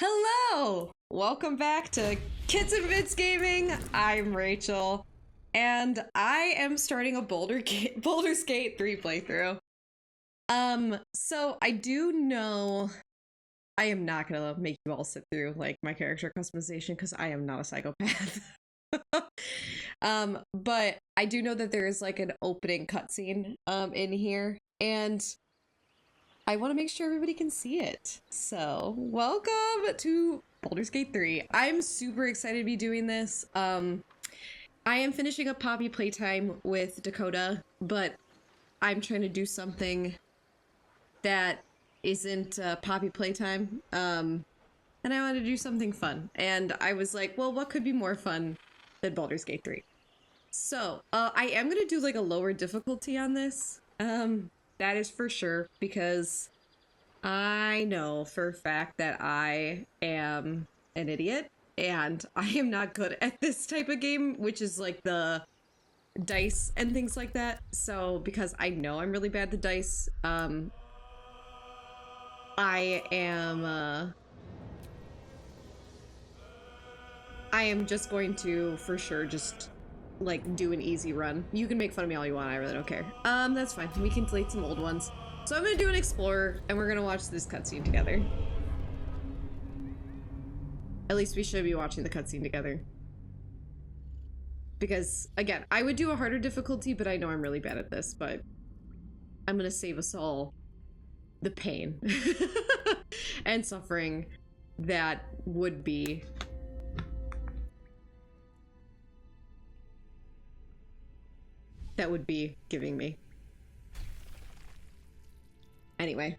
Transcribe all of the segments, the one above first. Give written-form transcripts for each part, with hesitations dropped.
Hello! Welcome back to Kids and Bits Gaming. I'm Rachel, and I am starting a Baldur's Gate 3 playthrough. So I do know I am not gonna make you all sit through like my character customization because I am not a psychopath. But I do know that there is like an opening cutscene in here, and I want to make sure everybody can see it. So, welcome to Baldur's Gate 3. I'm super excited to be doing this. I am finishing up Poppy playtime with Dakota, but I'm trying to do something that isn't Poppy playtime. And I want to do something fun. And I was like, well, what could be more fun than Baldur's Gate 3? So, I am going to do like a lower difficulty on this. That is for sure, because I know for a fact that I am an idiot and I am not good at this type of game, which is like the dice and things like that. So because I know I'm really bad at the dice, I am just going to for sure just like do an easy run. You can make fun of me all you want, I really don't care. That's fine. We can delete some old ones. So I'm gonna do an explorer and we're gonna watch this cutscene together. At least we should be watching the cutscene together. Because again, I would do a harder difficulty, but I know I'm really bad at this, but I'm gonna save us all the pain and suffering that would be giving me. Anyway,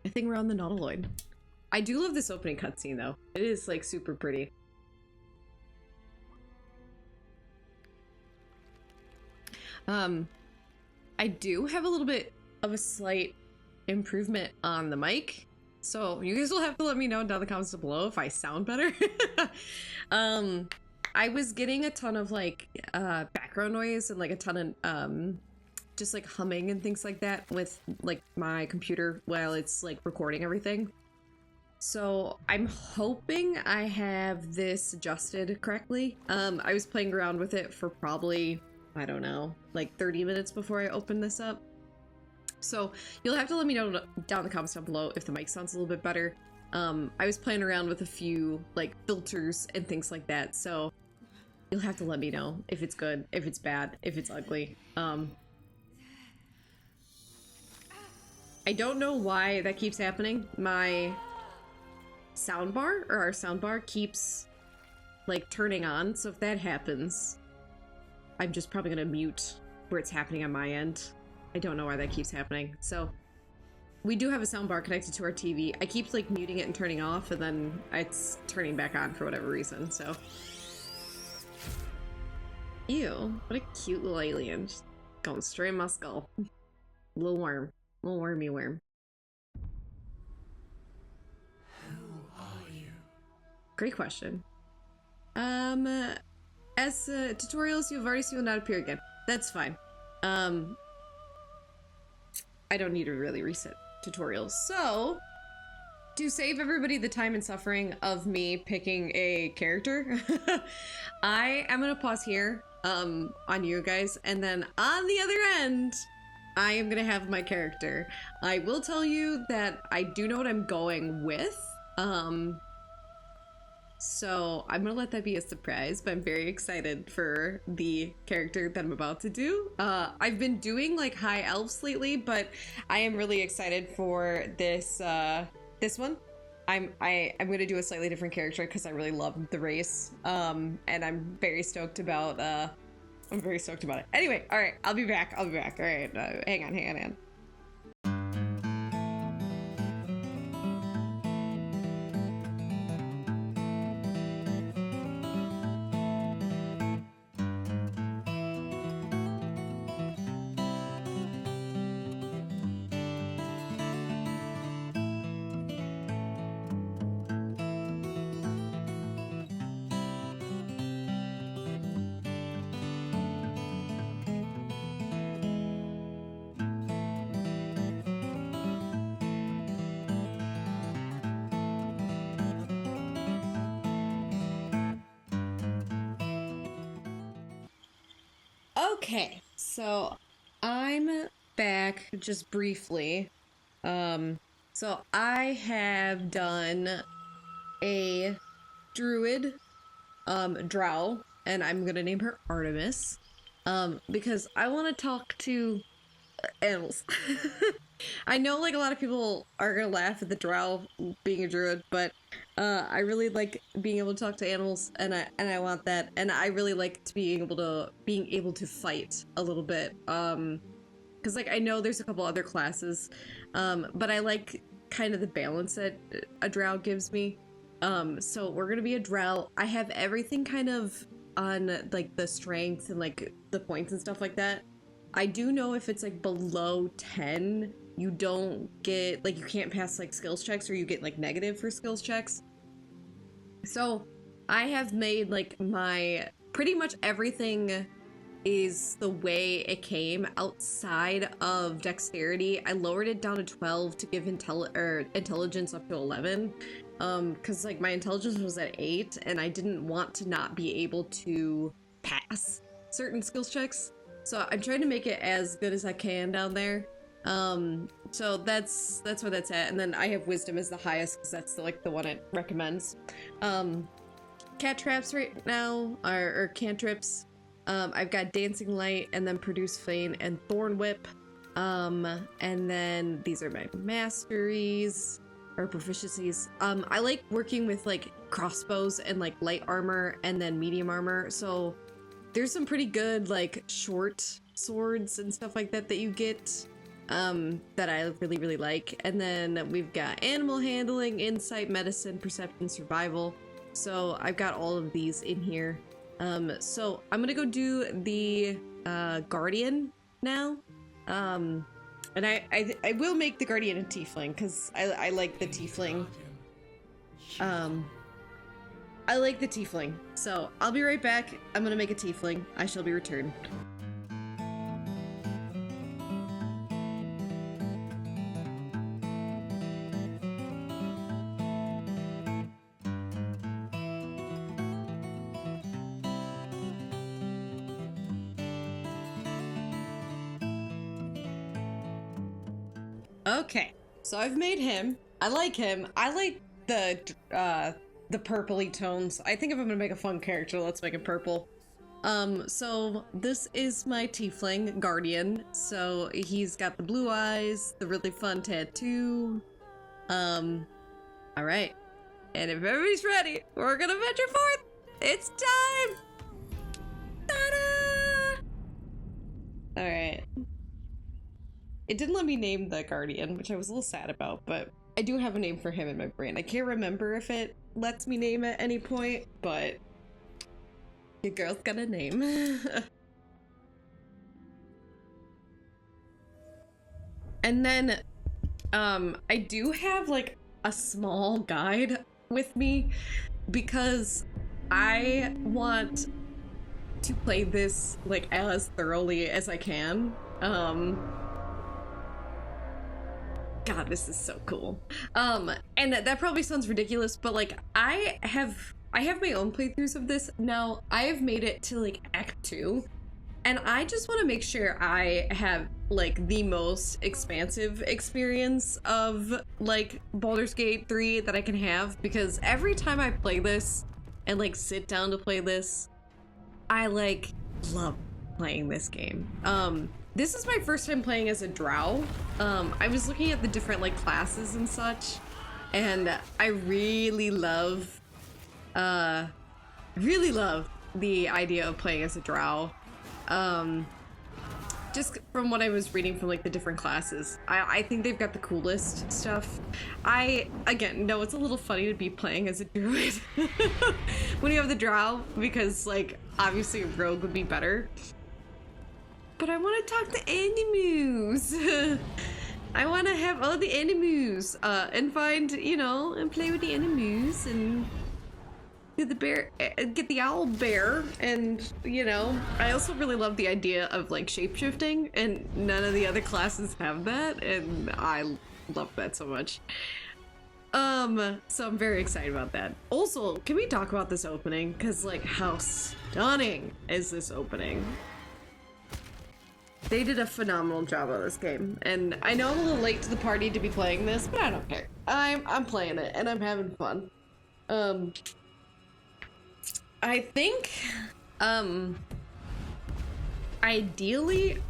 I think we're on the Natualoid. I do love this opening cutscene though. It is like super pretty. I do have a little bit of a slight improvement on the mic, so you guys will have to let me know down in the comments below if I sound better. I was getting a ton of like background noise and like a ton of just like humming and things like that with like my computer while it's like recording everything. So I'm hoping I have this adjusted correctly. I was playing around with it for probably, I don't know, like 30 minutes before I opened this up. So you'll have to let me know down in the comments down below if the mic sounds a little bit better. I was playing around with a few like filters and things like that, so you'll have to let me know if it's good, if it's bad, if it's ugly. I don't know why that keeps happening. My soundbar, or our soundbar, keeps like turning on, so if that happens, I'm just probably gonna mute where it's happening on my end. I don't know why that keeps happening. So we do have a soundbar connected to our TV. I keep like muting it and turning off, and then it's turning back on for whatever reason, so. Ew, what a cute little alien. Just going straight in my skull. Little worm. Little wormy worm. Who are you? Great question. As tutorials you've already seen will not appear again. That's fine. I don't need to really reset tutorials. So, to save everybody the time and suffering of me picking a character, I am gonna pause here on you guys, and then on the other end, I am gonna have my character. I will tell you that I do know what I'm going with, so I'm gonna let that be a surprise, but I'm very excited for the character that I'm about to do. I've been doing like high elves lately, but I am really excited for this this one. I'm gonna do a slightly different character because I really love the race, and I'm very stoked about it. Anyway, all right, I'll be back. All right, hang on. Okay, so I'm back just briefly. So I have done a druid, drow, and I'm gonna name her Artemis, because I want to talk to animals. I know like a lot of people are gonna laugh at the drow being a druid, but I really like being able to talk to animals, and I want that, and I really like to being able to fight a little bit. Because like I know there's a couple other classes, but I like kind of the balance that a drow gives me. So we're gonna be a drow. I have everything kind of on like the strength and like the points and stuff like that. I do know if it's like below 10, you don't get like you can't pass like skills checks, or you get like negative for skills checks. So I have made like my pretty much everything is the way it came outside of dexterity. I lowered it down to 12 to give intelligence up to 11, because like my intelligence was at 8 and I didn't want to not be able to pass certain skills checks, so I'm trying to make it as good as I can down there. So that's where that's at. And then I have wisdom as the highest because that's the one it recommends. Cat traps right now or cantrips. I've got Dancing Light, and then Produce Flame and Thorn Whip. And then these are my masteries or proficiencies. I like working with like crossbows and like light armor and then medium armor. So there's some pretty good like short swords and stuff like that you get that I really, really like. And then we've got animal handling, insight, medicine, perception, survival. So I've got all of these in here. So I'm gonna go do the guardian now, and I will make the guardian a tiefling because I like the tiefling. I like the tiefling. So I'll be right back. I'm gonna make a tiefling. I shall be returned. Okay, so I've made him. I like him. I like the purpley tones. I think if I'm gonna make a fun character, let's make it purple. So this is my tiefling guardian. So he's got the blue eyes, the really fun tattoo. All right, and if everybody's ready, we're gonna venture forth. It's time. Ta-da! All right. It didn't let me name the guardian, which I was a little sad about, but I do have a name for him in my brain. I can't remember if it lets me name at any point, but your girl's got a name. And then I do have like a small guide with me because I want to play this like as thoroughly as I can. God, this is so cool. And that probably sounds ridiculous, but like I have my own playthroughs of this. Now I have made it to like Act 2, and I just want to make sure I have like the most expansive experience of like Baldur's Gate 3 that I can have, because every time I play this and like sit down to play this, I like love playing this game. This is my first time playing as a drow. I was looking at the different like classes and such, and I really love the idea of playing as a drow. Just from what I was reading from like the different classes, I think they've got the coolest stuff. Again, no, it's a little funny to be playing as a druid when you have the drow, because like obviously a rogue would be better. But I want to talk to animals. I want to have all the animals and find, and play with the animals and get the bear, get the owl bear, and I also really love the idea of like shapeshifting, and none of the other classes have that, and I love that so much. So I'm very excited about that. Also, can we talk about this opening? Because like, how stunning is this opening? They did a phenomenal job on this game, and I know I'm a little late to the party to be playing this, but I don't care. I'm playing it, and I'm having fun. I think, ideally,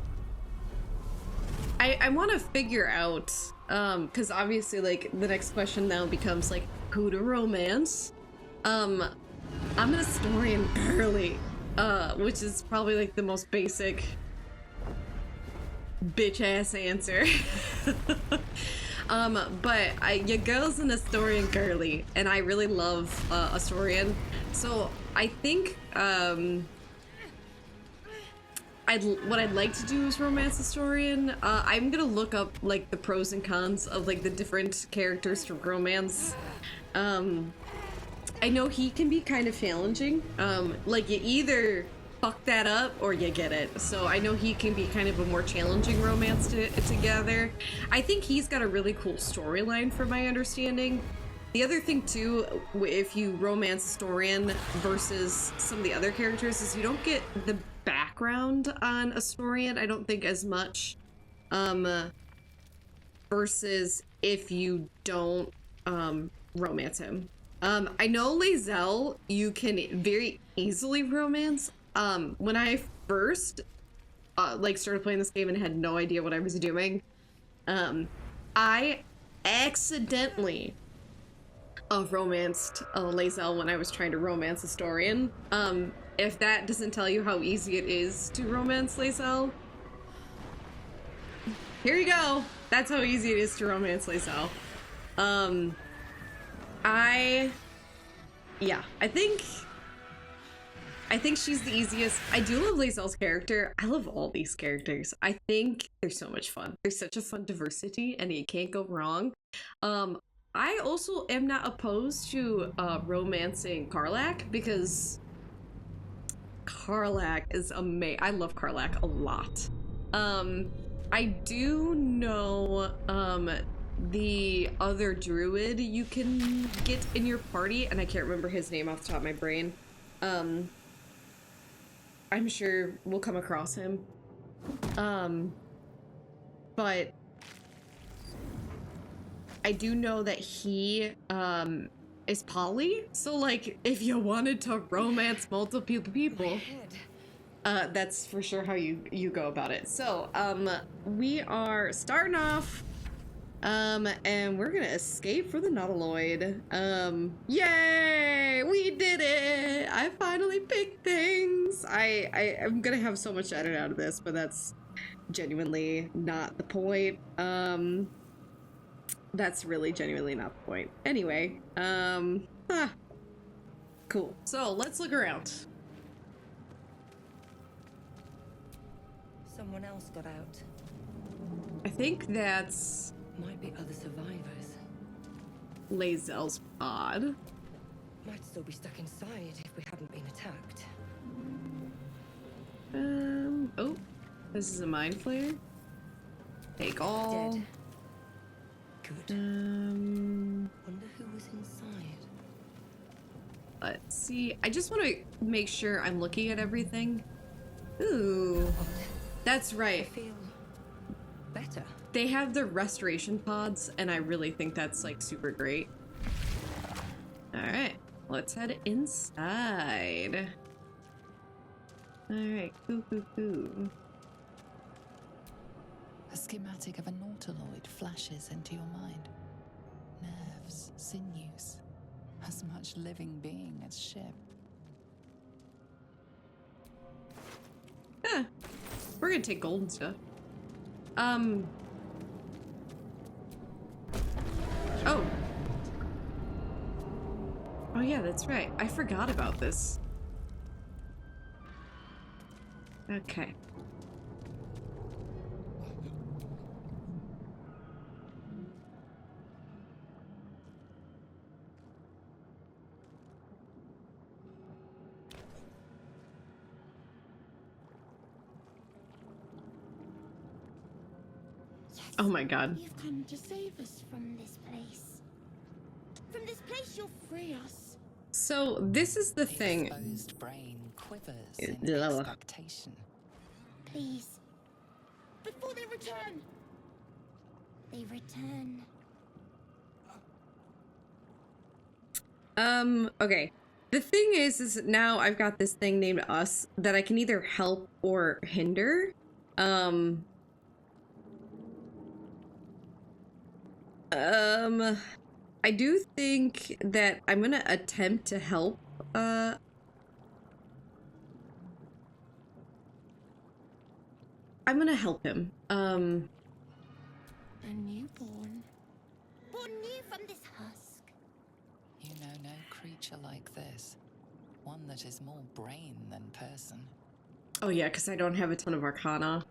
I want to figure out, because obviously, like, the next question now becomes, like, who to romance? I'm an historian girly, which is probably, like, the most basic bitch-ass answer. But your girl's an Astorian girly, and I really love Astorian. So I think what I'd like to do is romance Astorian. I'm gonna look up like the pros and cons of like the different characters to romance. I know he can be kind of challenging. Like you either fuck that up or you get it. So I know he can be kind of a more challenging romance to gather. I think he's got a really cool storyline from my understanding. The other thing too, if you romance Astorian versus some of the other characters, is you don't get the background on Astorian, I don't think, as much, versus if you don't romance him. I know Lae'zel you can very easily romance. When I first like started playing this game and had no idea what I was doing, I accidentally romanced Lae'zel when I was trying to romance Astorian. If that doesn't tell you how easy it is to romance Lae'zel, here you go. That's how easy it is to romance Lae'zel. I think she's the easiest. I do love Lae'zel's character. I love all these characters. I think they're so much fun. There's such a fun diversity, and you can't go wrong. I also am not opposed to romancing Karlach, because Karlach is amazing. I love Karlach a lot. I do know the other druid you can get in your party, and I can't remember his name off the top of my brain. I'm sure we'll come across him. But I do know that he is poly, so like if you wanted to romance multiple people, that's for sure how you go about it. So we are starting off, and we're gonna escape for the Natualoid. Yay, we did it! I finally picked things. I'm gonna have so much edit out of this, but that's genuinely not the point. That's really genuinely not the point. Anyway, cool. So let's look around. Someone else got out. I think that's Might be other survivors. Lae'zel's pod. Might still be stuck inside if we hadn't been attacked. Oh, this is a Mind Flayer. Take all. Dead. Good. Wonder who was inside. Let's see. I just want to make sure I'm looking at everything. Ooh, that's I right. feel better. They have the restoration pods, and I really think that's like super great. All right, let's head inside. All right, cool. A schematic of a Natualoid flashes into your mind. Nerves, sinews, as much living being as ship. Yeah, we're gonna take gold and stuff. Oh yeah, that's right. I forgot about this. Okay. Oh my god. You've come to save us from this place. From this place, you'll free us. So this is the thing. Exposed brain quivers Ugh. in expectation. Please, before they return. They return. Okay. The thing is now I've got this thing named Us that I can either help or hinder. I do think that I'm gonna attempt to help, I'm gonna help him. A newborn. Born new from this husk. You know no creature like this. One that is more brain than person. Oh yeah, because I don't have a ton of Arcana.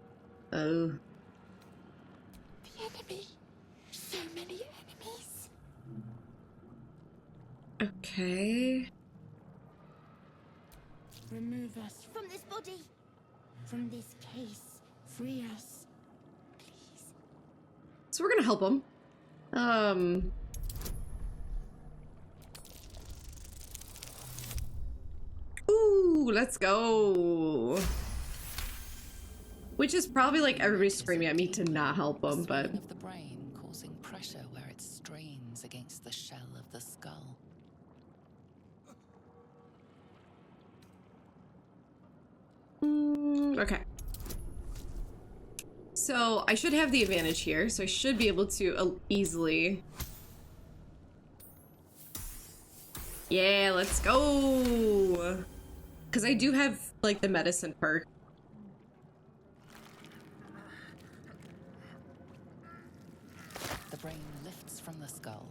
Oh. The enemy. So many enemies. Okay. Remove us from this body. From this case. Free us. Please. So we're gonna help him. Ooh, let's go. Which is probably like everybody screaming at me to not help him, but Swelling of the brain causing pressure where it strains against the shell of the skull. okay. So I should have the advantage here, so I should be able to easily. Yeah, let's go. Because I do have like the medicine perk. The brain lifts from the skull,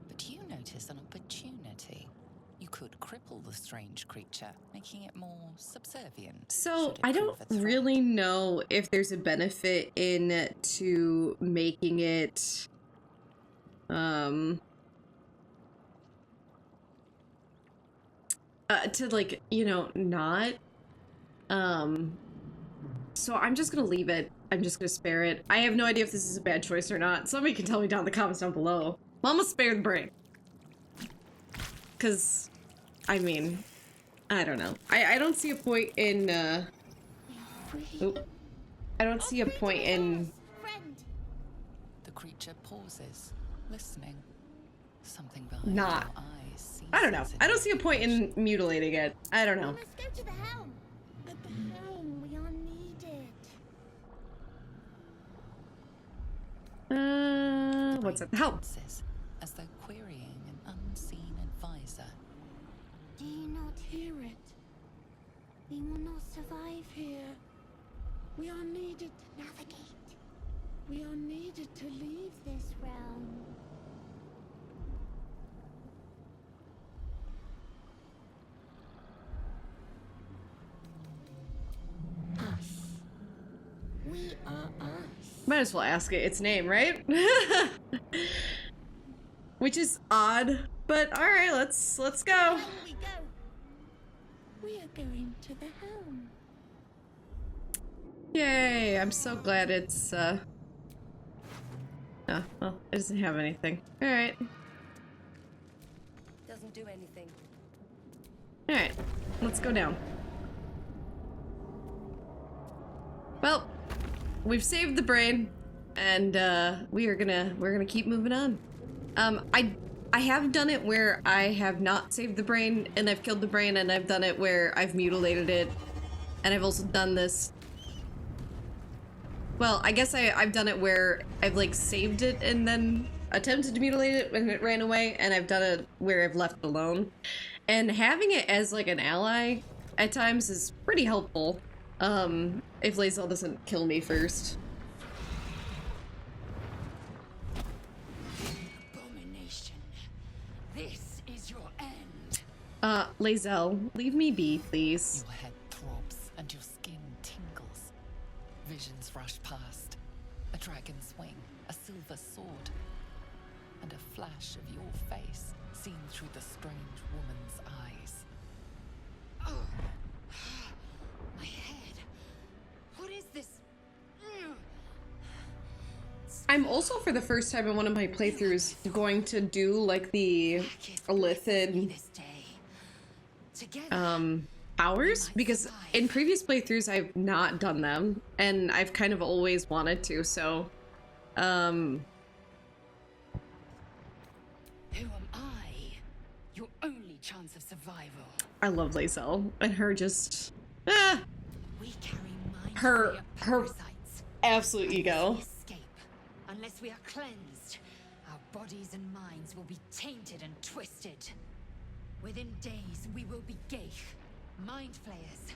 but you notice an opportunity. You could cripple the strange creature, making it more subservient. So should it I don't prove a threat. really know if there's a benefit in to making it to like, you know, not so I'm just gonna leave it. I'm just gonna spare it. I have no idea if this is a bad choice or not. Somebody can tell me down in the comments down below. Well, I'm gonna spare the brain. Cause I mean, I don't know. I don't see a point in oop. I don't see a point in Friend. The creature pauses, listening. Something behind not. your eyes I don't know. seizes I don't see a point in identification. mutilating it. I don't We know. must go to the helm. At the helm, we are needed. What's at the helm? Pauses, as though querying an unseen advisor. Do you not hear it? We will not survive here. We are needed to navigate. We are needed to leave this realm. Us. We are us. Might as well ask it its name, right? Which is odd, but all right, let's go. Helm we go. We are going to the helm. Yay! I'm so glad it's oh, well, it doesn't have anything. All right, Doesn't do anything. all right, let's go down. Well, we've saved the brain, and we're gonna keep moving on. I have done it where I have not saved the brain and I've killed the brain, and I've done it where I've mutilated it, and I've also done this. Well, I guess I've done it where I've like saved it and then attempted to mutilate it when it ran away, and I've done it where I've left it alone. And having it as like an ally at times is pretty helpful. If Lae'zel doesn't kill me first. Abomination. This is your end. Lae'zel, leave me be, please. Your head throbs and your skin tingles. Visions rush past. A dragon's wing, a silver sword, and a flash of your face seen through the strange woman's eyes. Oh. My head. What is this? I'm also, for the first time in one of my playthroughs, going to do like the Elithid, This day. Together. powers, because in previous playthroughs I've not done them, and I've kind of always wanted to, so Who am I? Your only chance of survival. I love Lae'zel and her just We carry Mind her Flayer her parasites. absolute Unless ego. we escape, unless we are cleansed, our bodies and minds will be tainted and twisted. Within days, we will be Geich, Mind Flayers.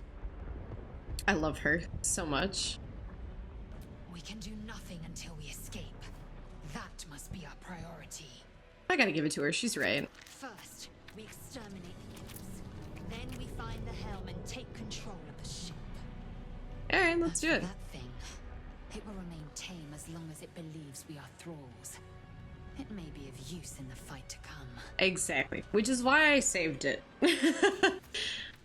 I love her so much. We can do nothing until we escape. That must be our priority. I gotta give it to her, she's right. First, we exterminate the Imps. Then we find the helm and take control of the ship. Alright, let's As do for it. that thing, it will remain tame as long as it believes we are thralls. It may be of use in the fight to come. Exactly, which is why I saved it.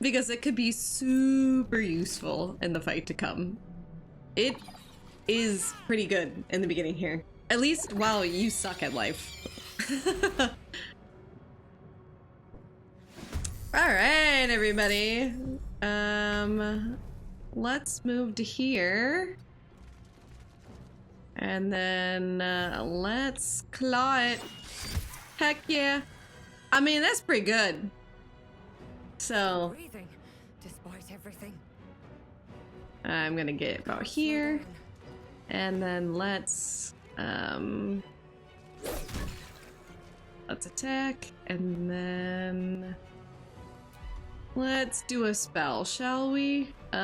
Because it could be super useful in the fight to come. It is pretty good in the beginning here. At least while you suck at life. Alright, everybody. Let's move to here. And then let's claw it. Heck yeah. I mean, that's pretty good. So Breathing, despite everything. I'm gonna get about here. And then let's attack, and then let's do a spell, shall we? Or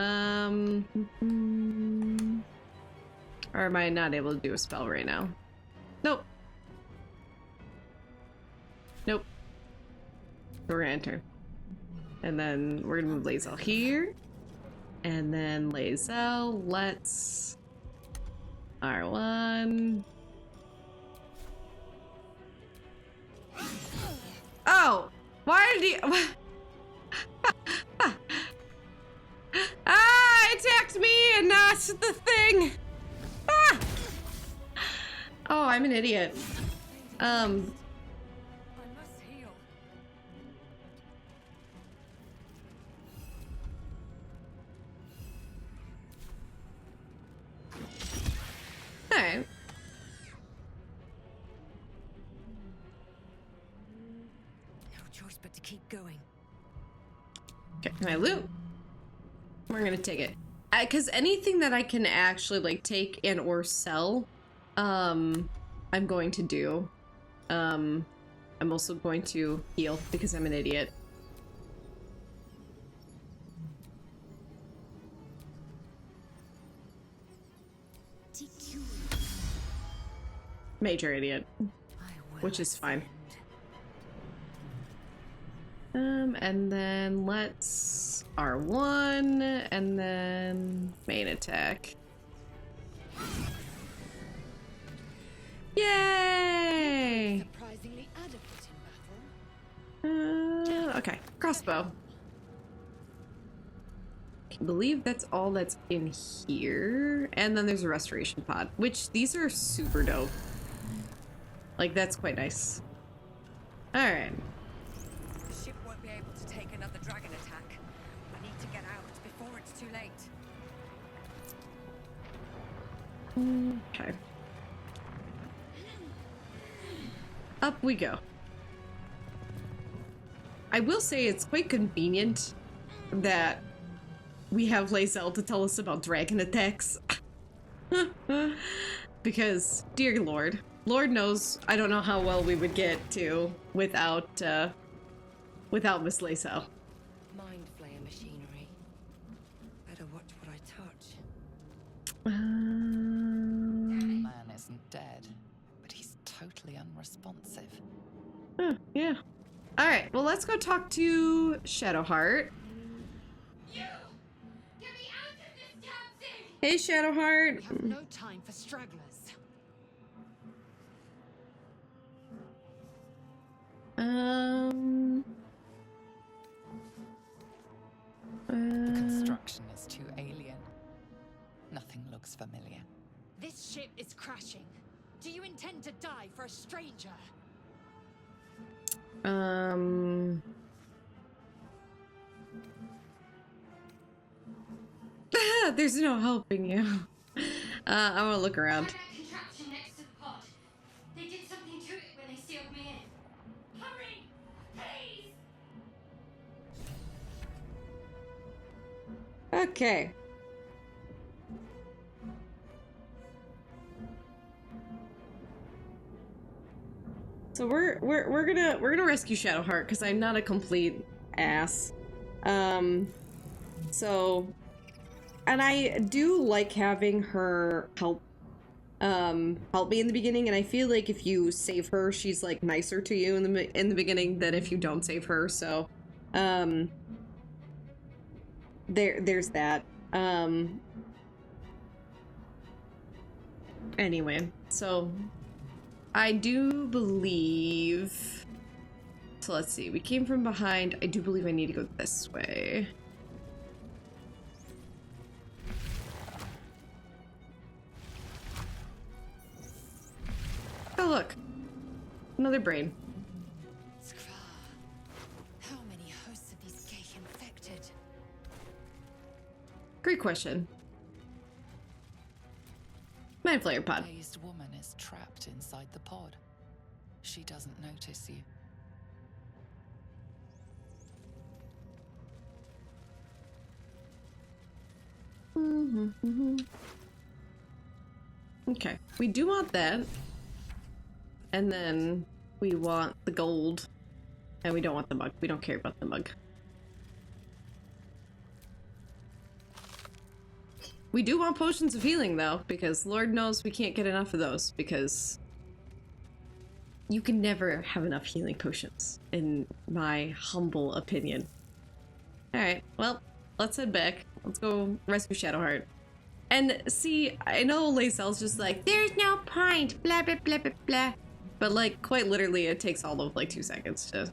am I not able to do a spell right now? Nope. Nope. We're gonna enter. And then we're gonna move Lae'zel here. And then Lae'zel, let's R1. Oh! Why did he... Ah! It attacked me and not the thing! Ah! Oh, I'm an idiot. I must heal. Alright. No choice but to keep going. Okay, can I loot? We're gonna take it. Because anything that I can actually, like, take and or sell, I'm going to do. I'm also going to heal, because I'm an idiot. Major idiot. Which is fine. And then let's R1, and then main attack. Yay! Surprisingly adequate in battle. Okay, crossbow. I believe that's all that's in here. And then there's a restoration pod, which these are super dope. Like, that's quite nice. Alright. The ship won't be able to take another dragon attack. We need to get out before it's too late. Okay. Up we go. I will say it's quite convenient that we have Lae'zel to tell us about dragon attacks. Because, dear Lord. Lord knows I don't know how well we would get to without Miss Lae'zel. Mind Flayer machinery. Better watch what I touch. Man isn't dead, but he's totally unresponsive. Yeah. Alright, well, let's go talk to Shadowheart. You! Get me out of this damn thing! Hey, Shadowheart. We have no time for stragglers. The construction is too alien. Nothing looks familiar. This ship is crashing. Do you intend to die for a stranger? There's no helping you. I want to look around. That contraption next to the pod. They did something to it when they sealed me in. Hurry! Please! Okay. So we're gonna rescue Shadowheart because I'm not a complete ass. So, and I do like having her help me in the beginning, and I feel like if you save her, she's like nicer to you in the beginning than if you don't save her. So, there's that. Anyway, so I do believe. So let's see. We came from behind. I do believe I need to go this way. Oh, look. Another brain. Skra. How many hosts of these Geich infected? Great question. Mind Flayer pod. The dazed woman is trapped inside the pod. She doesn't notice you. Okay, we do want that. And then we want the gold. And we don't want the mug. We don't care about the mug. We do want potions of healing, though, because Lord knows we can't get enough of those, because you can never have enough healing potions, in my humble opinion. Alright, well, let's head back. Let's go rescue Shadowheart. And see, I know Lae'zel's just like, there's no point, blah, blah, blah, blah, blah. But, like, quite literally, it takes all of, like, 2 seconds to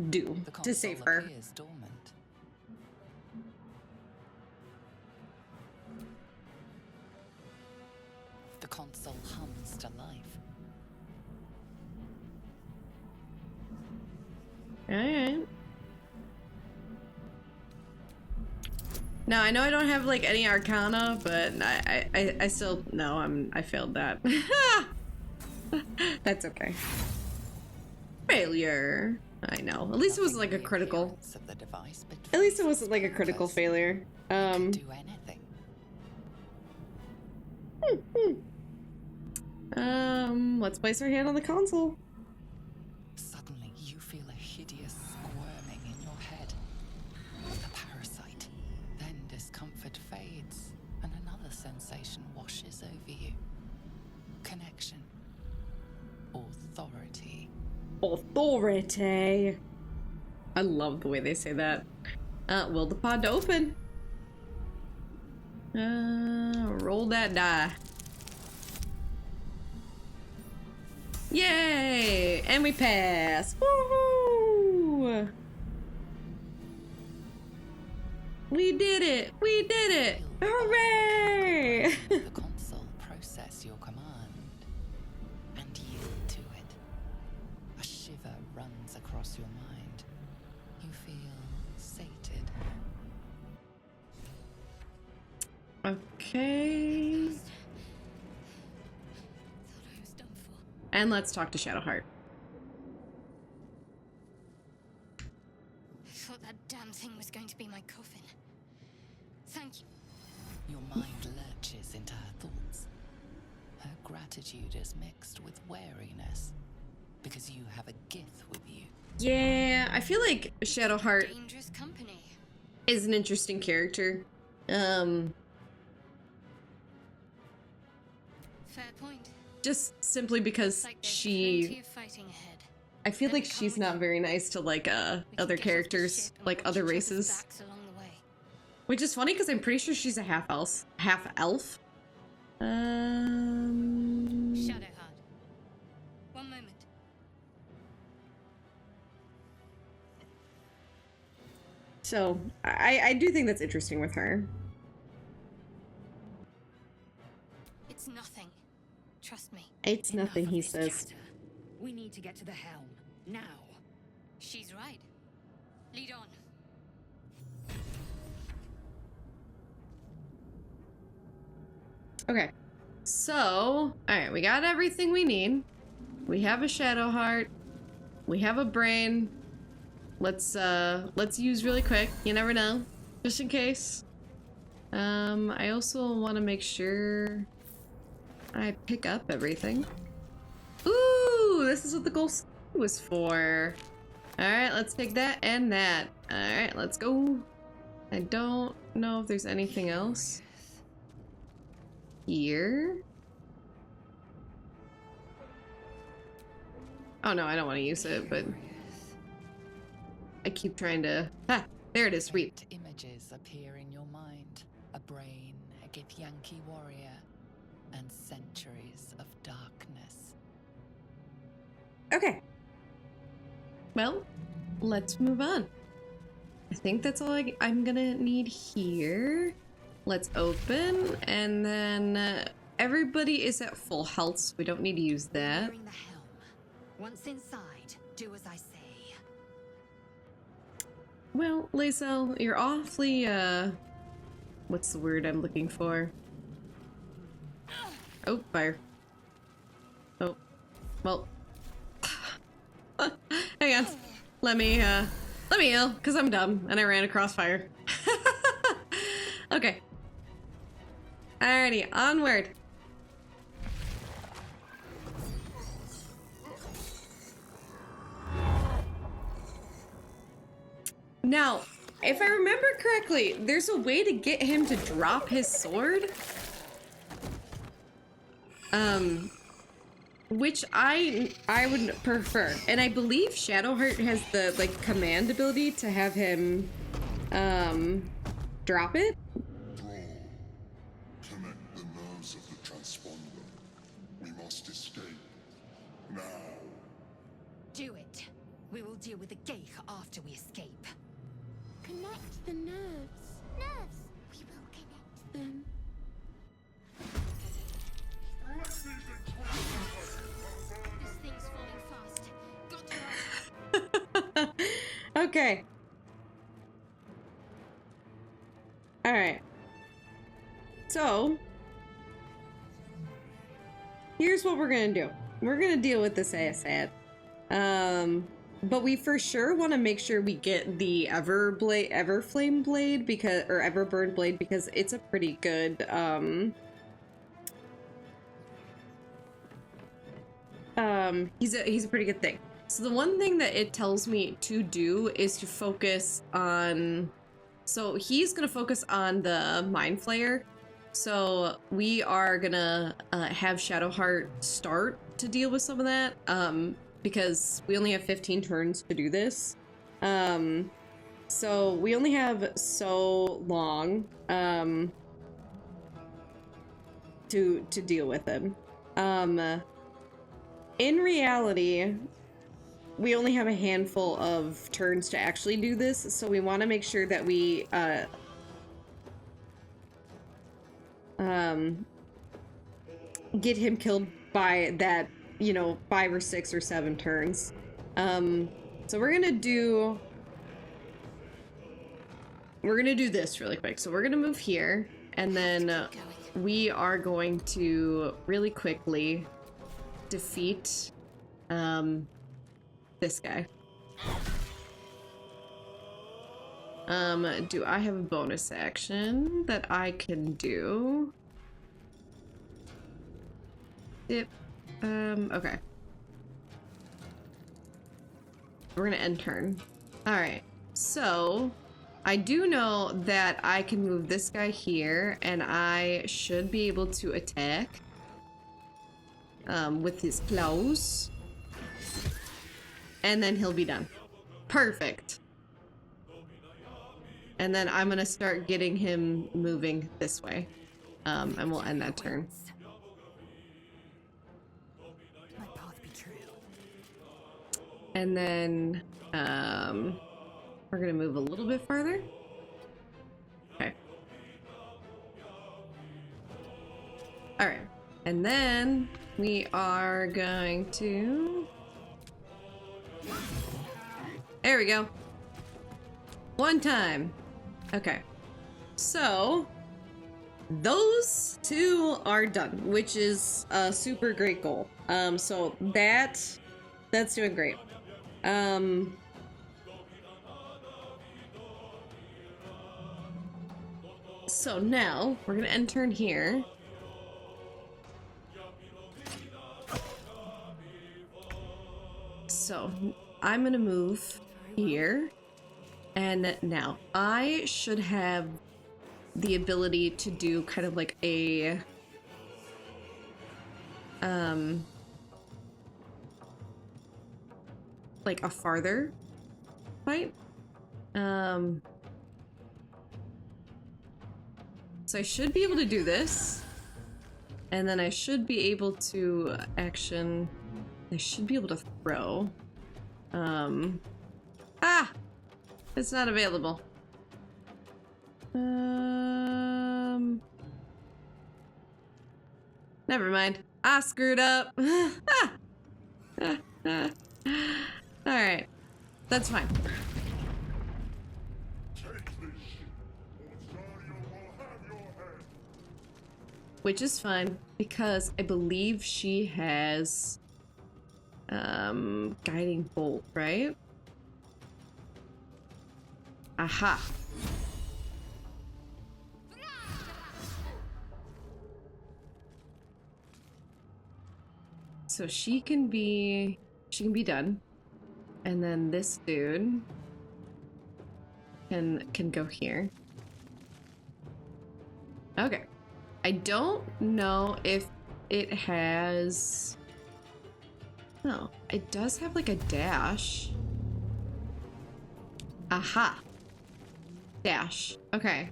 do, to save her. Appears dormant. The console hums to life. Alright. Now, I know I don't have, like, any Arcana, but I still... No, I failed that. That's okay. Failure. I know. At least it wasn't, like, a critical. At least it wasn't, like, a critical failure. Do anything. Let's place our hand on the console. Suddenly, you feel a hideous squirming in your head. A parasite. Then discomfort fades, and another sensation washes over you. Connection. Authority. Authority. I love the way they say that. Will the pod open? Roll that die. Yay! And we pass. Woohoo! We did it! We did it! Hooray! The console process your command and yield to it. A shiver runs across your mind. You feel sated. Okay. Thought I was done for. And let's talk to Shadowheart. I thought that damn thing was going to be my coffin. Thank you. Your mind lurches into her thoughts. Her gratitude is mixed with wariness, because you have a Gith with you. Yeah, I feel like Shadowheart Dangerous company. is an interesting character. Fair point. Just simply because Looks like there's plenty she... of fighting ahead. I feel Let like me come she's with not you. very nice to, like, We can other get off the characters, ship and like watch other each other's races. backs along the way. Which is funny because I'm pretty sure she's a half-elf. Half-elf? Shadowheart. One moment. So, I do think that's interesting with her. It's nothing. Trust me. It's nothing, Enough of he this says. chatter. We need to get to the helm. Now. She's right. Lead on. Okay. So, alright, we got everything we need. We have a Shadowheart. We have a brain. Let's use really quick. You never know. Just in case. I also want to make sure I pick up everything. Ooh, this is what the gold was for. Alright, let's take that and that. Alright, let's go. I don't know if there's anything else here. Oh no, I don't want to use it, but I keep trying to... Ah, there it is, sweet. Images appear in your mind. A brain, a Githyanki warrior, and centuries of darkness. Okay. Well, let's move on. I think that's all I'm gonna need here. Let's open, and then everybody is at full health, so we don't need to use that. Wearing the helm. Once inside, do as I say. Well, Lae'zel, you're awfully, what's the word I'm looking for? Oh, fire. Oh, well. Hang on. Let me heal, because I'm dumb, and I ran across fire. Okay. Alrighty, onward. Now, if I remember correctly, there's a way to get him to drop his sword. Which I would prefer. And I believe Shadowheart has the, like, command ability to have him, drop it. Connect the nerves of the transponder. We must escape. Now. Do it. We will deal with the Geich after we escape. Connect the nerves. Nerves. We will connect them. This thing's falling fast. Got to Okay. Alright. So, here's what we're gonna do. We're gonna deal with this ASAP. But we for sure want to make sure we get the Everflame blade because, or Everburn blade, because it's a pretty good, he's a pretty good thing. So the one thing that it tells me to do is to focus on, so he's gonna focus on the Mind Flayer. So we are gonna have Shadowheart start to deal with some of that, because we only have 15 turns to do this. So we only have so long to deal with him. In reality, we only have a handful of turns to actually do this, so we want to make sure that we get him killed by that, you know, 5 or 6 or 7 turns. So we're gonna do this really quick. So we're gonna move here, and then we are going to really quickly defeat this guy. Do I have a bonus action that I can do? Yep. Okay. We're gonna end turn. Alright, so I do know that I can move this guy here, and I should be able to attack with his claws. And then he'll be done. Perfect. And then I'm gonna start getting him moving this way. And we'll end that turn. My path be true. And then, we're gonna move a little bit farther. Okay. Alright. And then we are going to... There we go. One time. Okay. So, those two are done, which is a super great goal. So that's doing great. So now we're gonna end turn here. So I'm gonna move here, and now I should have the ability to do kind of like a farther fight. So I should be able to do this, and then I should be able to action. I should be able to throw. It's not available. Never mind. I screwed up. Alright. That's fine. Which is fine, because I believe she has guiding bolt, right? Aha. So she can be done. And then this dude can go here. Okay. I don't know if it has... No, it does have like a dash. Aha. Dash. Okay.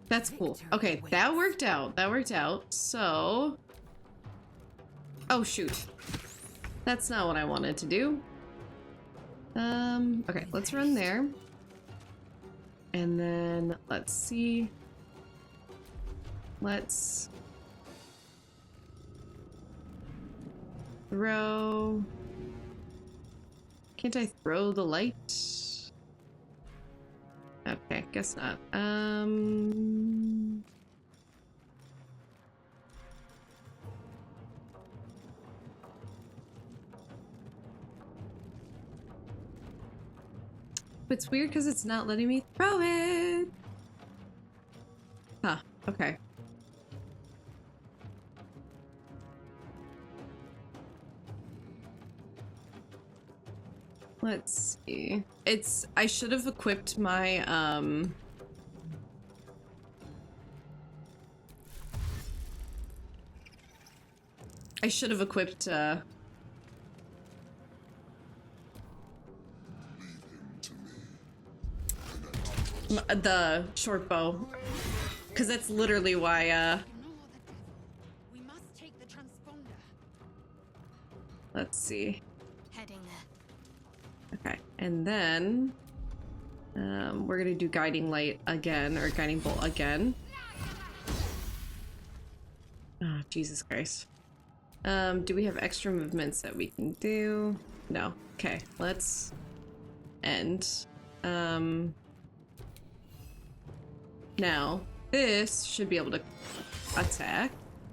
That's cool. Okay, that worked out. That worked out. So... Oh, shoot. That's not what I wanted to do. Okay, let's run there. And then, let's see. Let's... throw... Can't I throw the light? Okay, guess not. It's weird because it's not letting me throw it. Huh, okay. Let's see. I should have equipped my, I should have equipped, the short bow. Because that's literally why, We must take the transponder. let's see. Heading there. Okay, and then we're gonna do guiding light again, or guiding bolt again. Oh, Jesus Christ. Do we have extra movements that we can do? No. Okay, let's end. Now, this should be able to attack.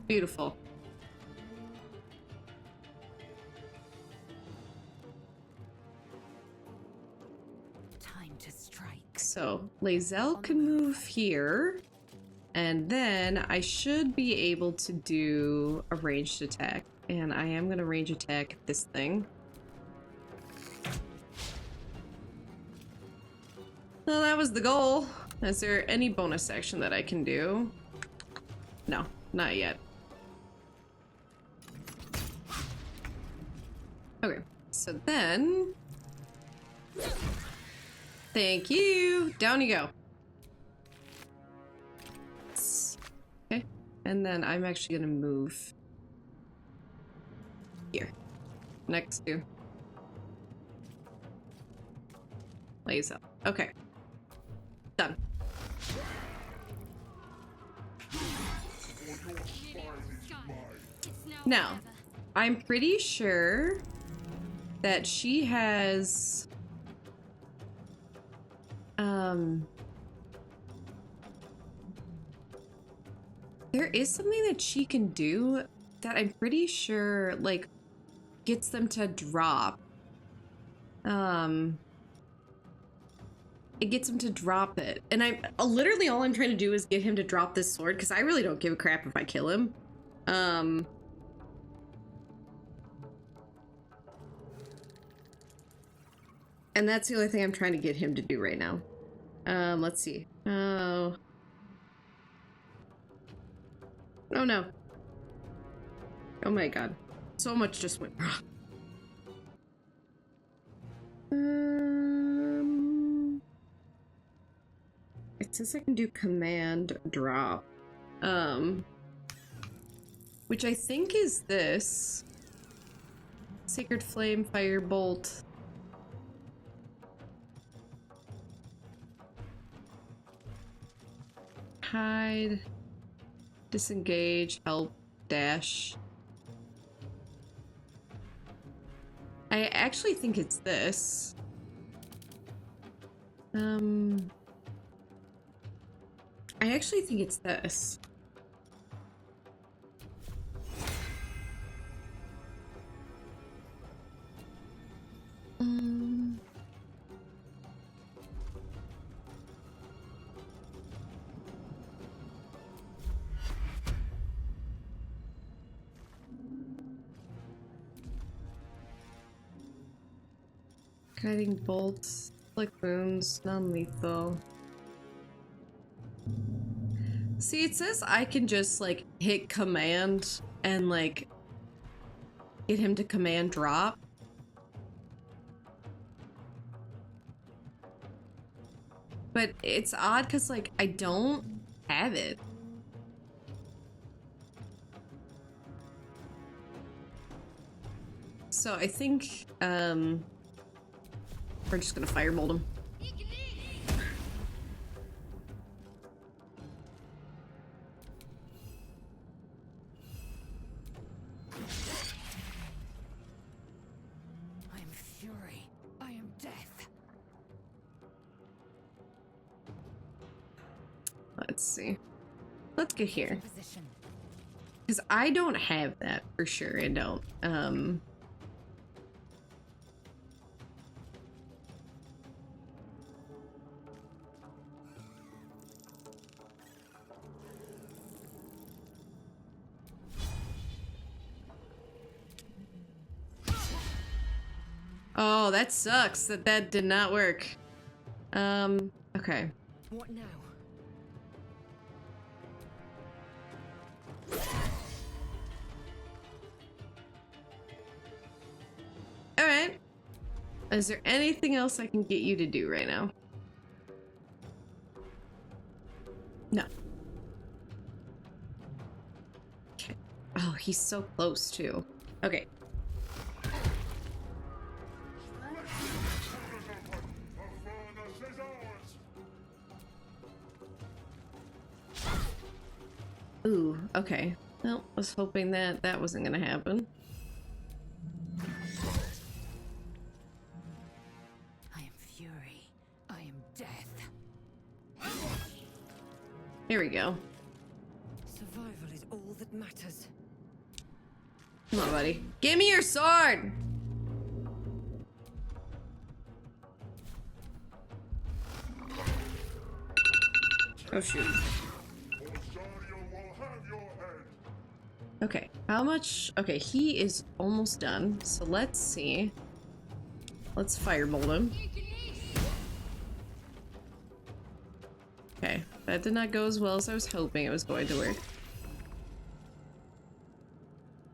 Beautiful. Time to strike. So, Lae'zel can move here, and then I should be able to do a ranged attack. And I am gonna range attack this thing. Well, that was the goal. Is there any bonus action that I can do? No, not yet. Okay, so then... Thank you! Down you go. Okay, and then I'm actually gonna move here, next to Lae'zel. Okay, done. Now, I'm pretty sure that she has There is something that she can do that I'm pretty sure, like, gets them to drop. It gets him to drop it. And I literally all I'm trying to do is get him to drop this sword, because I really don't give a crap if I kill him. And that's the only thing I'm trying to get him to do right now. Let's see. Oh. Oh no. Oh my god. So much just went wrong. It says I can do command drop. Which I think is this. Sacred Flame, Firebolt. Hide. Disengage, help, dash. I actually think it's this. I actually think it's this. Guiding bolts, flick wounds, non-lethal. See, it says I can just, like, hit command and, like, get him to command drop. But it's odd because, like, I don't have it. So I think, we're just gonna firebolt him. I am fury. I am death. Let's see. Let's get here. Position. Because I don't have that for sure. I don't. Oh, that sucks that that did not work. Okay. What now? Alright. Is there anything else I can get you to do right now? No. Okay. Oh, he's so close too. Okay. Ooh, okay. Well, I was hoping that that wasn't gonna happen. I am fury. I am death. Here we go. Survival is all that matters. Come on, buddy. Give me your sword! Oh, shoot. Okay, how much? Okay, he is almost done, so let's see. Let's firebolt him. Okay, that did not go as well as I was hoping it was going to work.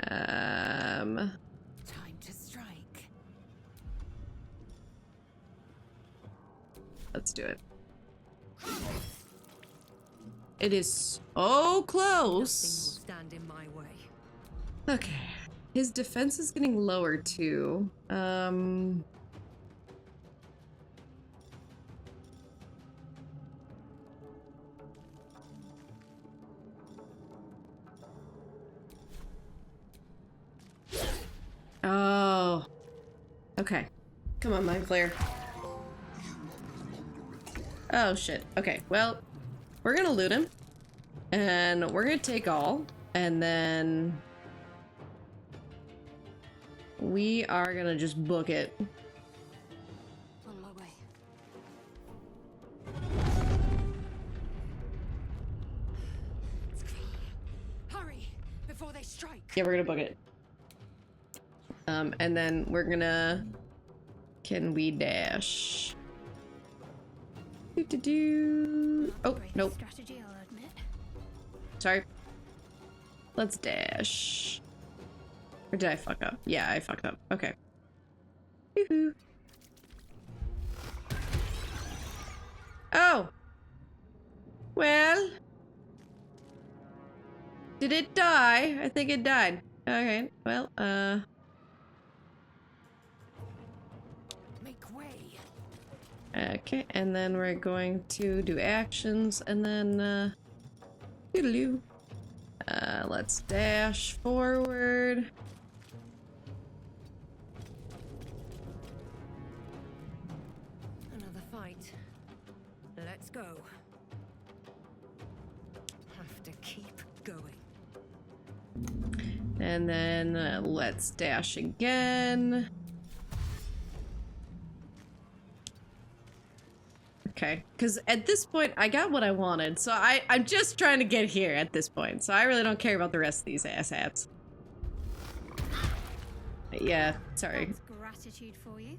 Time to strike. Let's do it. It is so close. Nothing will stand in my way. Okay. His defense is getting lower too. Oh. Okay. Come on, Mind Flayer. Oh shit. Okay, well, we're gonna loot him. And we're gonna take all, and then we are gonna just book it. On my way. Hurry before they strike. Yeah, we're gonna book it. And then we're gonna... Can we dash? Do. Oh, nope. Strategy, I'll admit. Sorry. Let's dash. Or did I fuck up? Yeah, I fucked up. Okay. Yoo-hoo. Oh! Well... Did it die? I think it died. Okay, well, Make way. okay, and then we're going to do actions, and then, doodaloo. Let's dash forward. Another fight. Let's go. Have to keep going. And then, let's dash again. Okay, because at this point, I got what I wanted, so I'm just trying to get here at this point, so I really don't care about the rest of these asshats. Yeah, sorry. That's gratitude for you.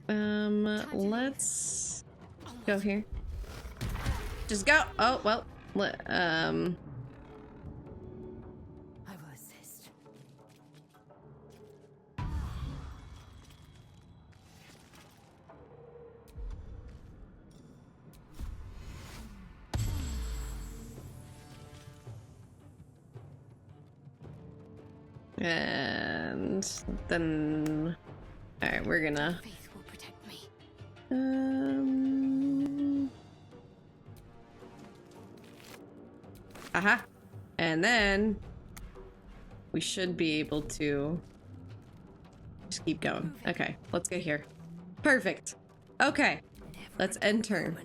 Let's go here. Just go! Oh, well, I will assist. and then... Alright, we're gonna... Faith will protect me. Aha! And then... we should be able to... just keep going. Okay, let's get here. Perfect! Okay, let's end turn.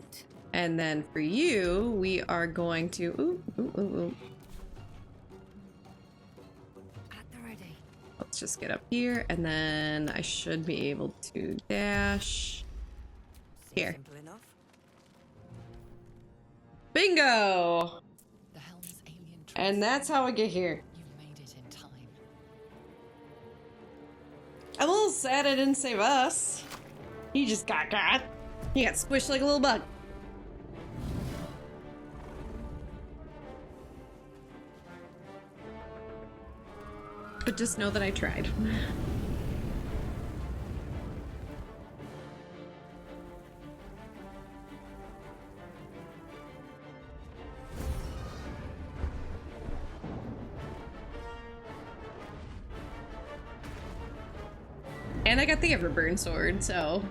And then for you, we are going to... Ooh, ooh, ooh, ooh. At the ready. Let's just get up here, and then I should be able to dash... here. Simple enough. Bingo! The helm's alien trust. And that's how I get here. You made it in time. I'm a little sad I didn't save us. He just got. He got squished like a little bug. But just know that I tried. And I got the Everburn sword, so...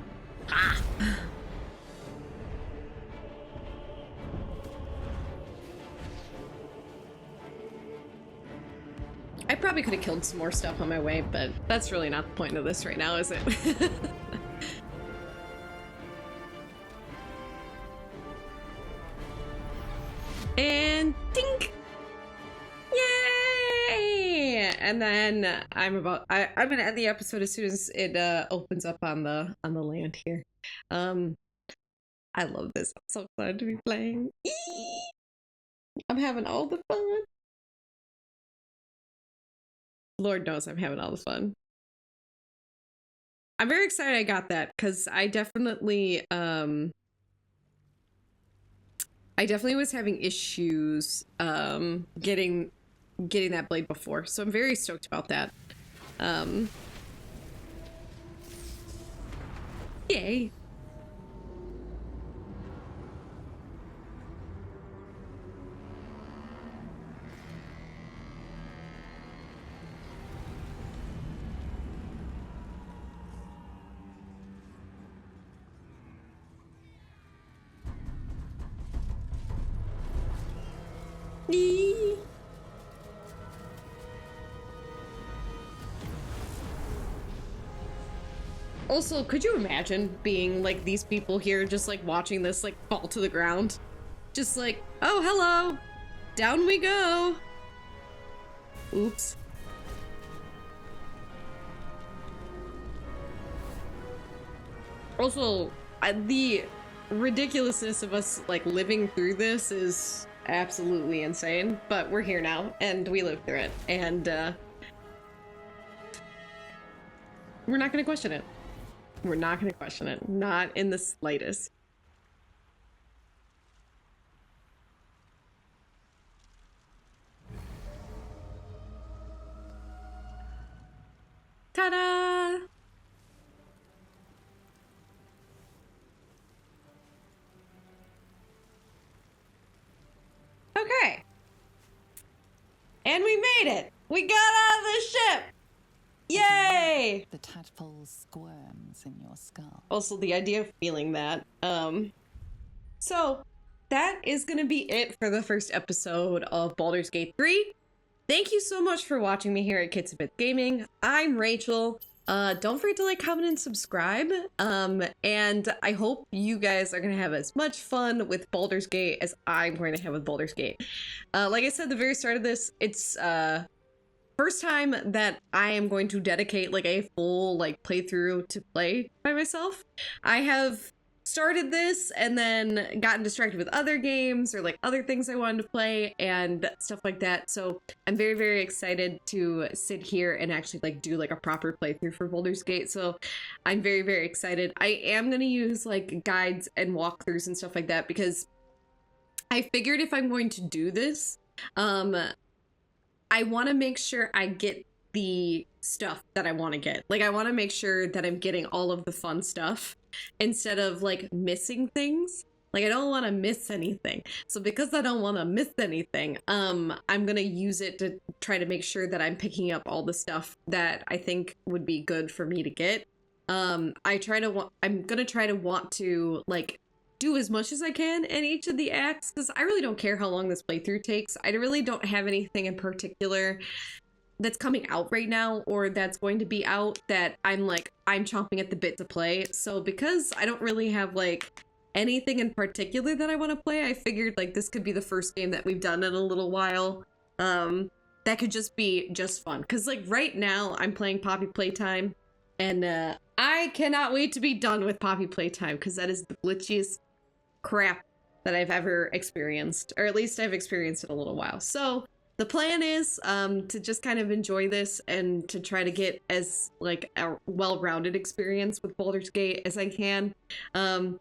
Ah! I probably could have killed some more stuff on my way, but that's really not the point of this right now, is it? And tink! Yay! And then I'm gonna end the episode as soon as it opens up on the land here. I love this. I'm so excited to be playing. Eee! I'm having all the fun. Lord knows I'm having all the fun. I'm very excited I got that because I definitely was having issues getting that blade before, so I'm very stoked about that. Yay. Eee. Also, could you imagine being like these people here just like watching this like fall to the ground? Just like, oh, hello, down we go. Oops. Also, the ridiculousness of us, like, living through this is absolutely insane, but we're here now, and we lived through it, and, we're not gonna question it. We're not gonna question it. Not in the slightest. Ta-da! Okay. And we made it! We got out of the ship! Yay! The tadpole squirms in your skull. Also, the idea of feeling that. So, that is gonna be it for the first episode of Baldur's Gate 3. Thank you so much for watching me here at Kids Bit Gaming. I'm Rachel. Don't forget to like, comment, and subscribe. And I hope you guys are gonna have as much fun with Baldur's Gate as I'm going to have with Baldur's Gate. Like I said at the very start of this, it's first time that I am going to dedicate like a full like playthrough to play by myself. I have started this and then gotten distracted with other games or like other things I wanted to play and stuff like that. So I'm very, very excited to sit here and actually like do like a proper playthrough for Baldur's Gate. So I'm very, very excited. I am going to use like guides and walkthroughs and stuff like that because I figured if I'm going to do this, I want to make sure I get the stuff that I want to get. Like, I want to make sure that I'm getting all of the fun stuff instead of, like, missing things. Like, I don't want to miss anything. So because I don't want to miss anything, I'm going to use it to try to make sure that I'm picking up all the stuff that I think would be good for me to get. I'm going to try to want to, like, do as much as I can in each of the acts, because I really don't care how long this playthrough takes. I really don't have anything in particular that's coming out right now or that's going to be out that I'm chomping at the bit to play. So because I don't really have like anything in particular that I want to play, I figured like this could be the first game that we've done in a little while that could just be just fun, because like right now I'm playing Poppy Playtime and I cannot wait to be done with Poppy Playtime because that is the glitchiest crap that I've ever experienced, or at least I've experienced it a little while. So the plan is to just kind of enjoy this and to try to get as like a well-rounded experience with Baldur's Gate as I can. And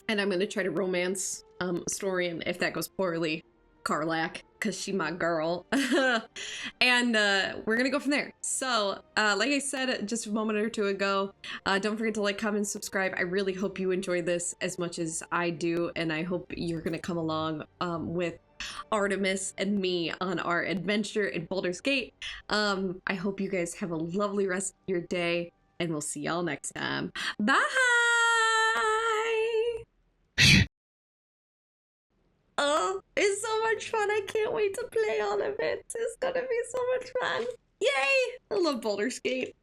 I'm going to try to romance Storian if that goes poorly, Karlach, because she my girl. And we're gonna go from there. So like I said just a moment or two ago, don't forget to like, comment, and subscribe. I really hope you enjoy this as much as I do, and I hope you're gonna come along with Artemis and me on our adventure in Baldur's Gate. I hope you guys have a lovely rest of your day, and we'll see y'all next time. Bye. Oh, it's so much fun. I can't wait to play all of it. It's gonna be so much fun. Yay! I love Baldur's Gate.